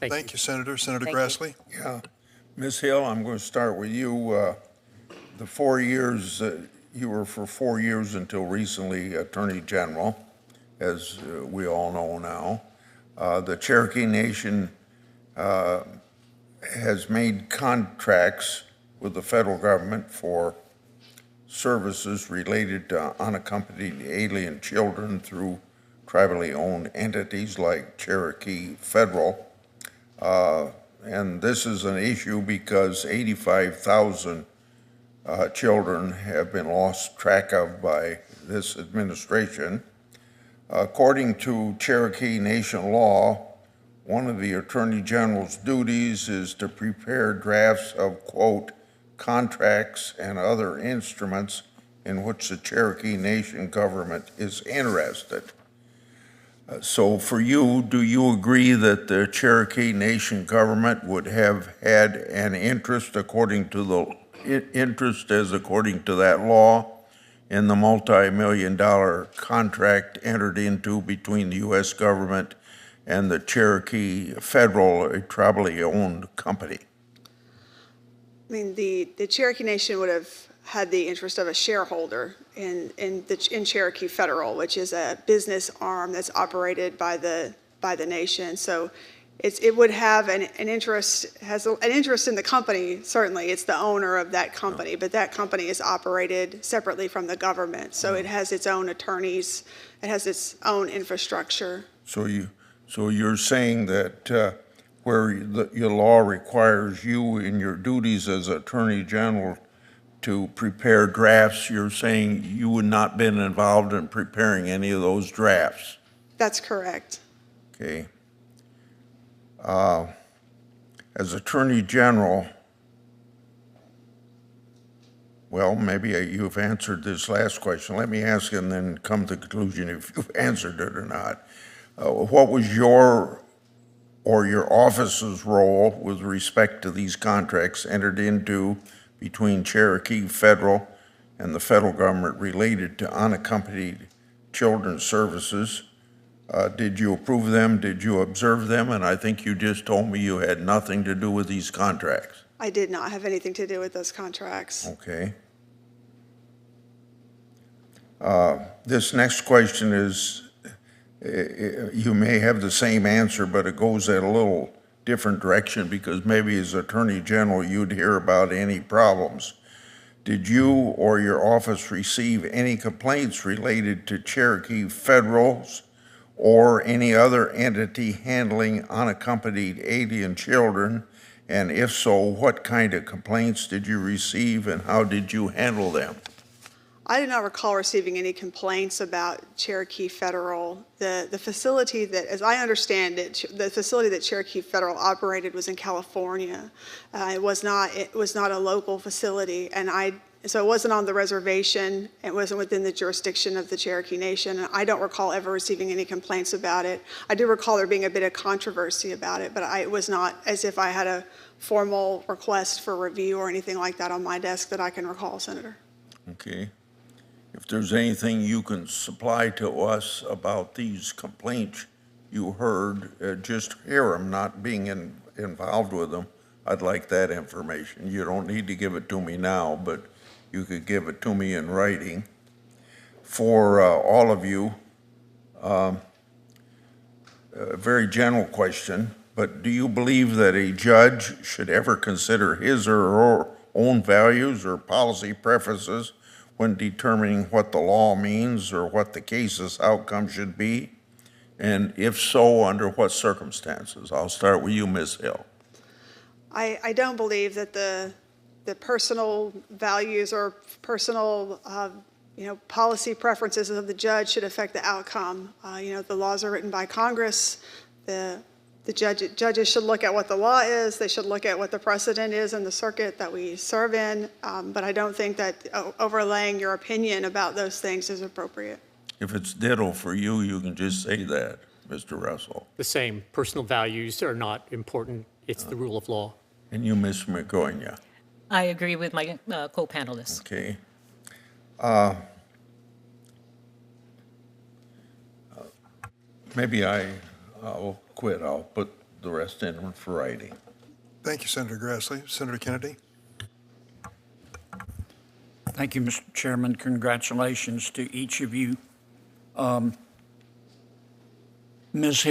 Thank you, Senator. Senator Thank you. Grassley? Yeah. Ms. Hill, I'm going to start with you. The 4 years, you were for 4 years until recently Attorney General, as we all know now. The Cherokee Nation has made contracts with the federal government for services related to unaccompanied alien children through tribally owned entities like Cherokee Federal. And this is an issue because 85,000 children have been lost track of by this administration. According to Cherokee Nation law, one of the Attorney General's duties is to prepare drafts of, quote, contracts and other instruments in which the Cherokee Nation government is interested. So for you, do you agree that the Cherokee Nation government would have had an interest according to that law in the multi-million-dollar contract entered into between the U.S. government and the Cherokee Federal, a tribally owned company? I mean, the Cherokee Nation would have had the interest of a shareholder in Cherokee Federal, which is a business arm that's operated by the nation. So it would have an interest, has an interest in the company. Certainly, it's the owner of that company, but that company is operated separately from the government. So it has its own attorneys, it has its own infrastructure. So you're saying that where your law requires you in your duties as Attorney General to prepare drafts, you're saying you would not been involved in preparing any of those drafts? That's correct. Okay. As Attorney General, well, maybe you've answered this last question. Let me ask and then come to the conclusion if you've answered it or not. What was your or your office's role with respect to these contracts entered into between Cherokee Federal and the federal government related to unaccompanied children's services? Did you approve them? Did you observe them? And I think you just told me you had nothing to do with these contracts. I did not have anything to do with those contracts. Okay. This next question is, you may have the same answer, but it goes in a little different direction because maybe as Attorney General you'd hear about any problems. Did you or your office receive any complaints related to Cherokee Federal's or any other entity handling unaccompanied alien children? And if so, what kind of complaints did you receive and how did you handle them? I do not recall receiving any complaints about Cherokee Federal. The facility that, as I understand it, the facility that Cherokee Federal operated was in California. It was not a local facility, and so it wasn't on the reservation. It wasn't within the jurisdiction of the Cherokee Nation. I don't recall ever receiving any complaints about it. I do recall there being a bit of controversy about it, but it was not as if I had a formal request for review or anything like that on my desk that I can recall, Senator. Okay. If there's anything you can supply to us about these complaints you heard, just hear them, not being involved with them. I'd like that information. You don't need to give it to me now, but you could give it to me in writing. For all of you, a very general question, but do you believe that a judge should ever consider his or her own values or policy preferences when determining what the law means or what the case's outcome should be? And if so, under what circumstances? I'll start with you, Ms. Hill. I don't believe that the personal values or personal policy preferences of the judge should affect the outcome. The laws are written by Congress. The judges should look at what the law is. They should look at what the precedent is in the circuit that we serve in. But I don't think that overlaying your opinion about those things is appropriate. If it's ditto for you, you can just say that, Mr. Russell. The same. Personal values are not important. It's the rule of law. And you, Ms. McGoyne. I agree with my co-panelists. Okay. Maybe I'll quit. I'll put the rest in for writing. Thank you, Senator Grassley. Senator Kennedy? Thank you, Mr. Chairman. Congratulations to each of you. Ms. Hill,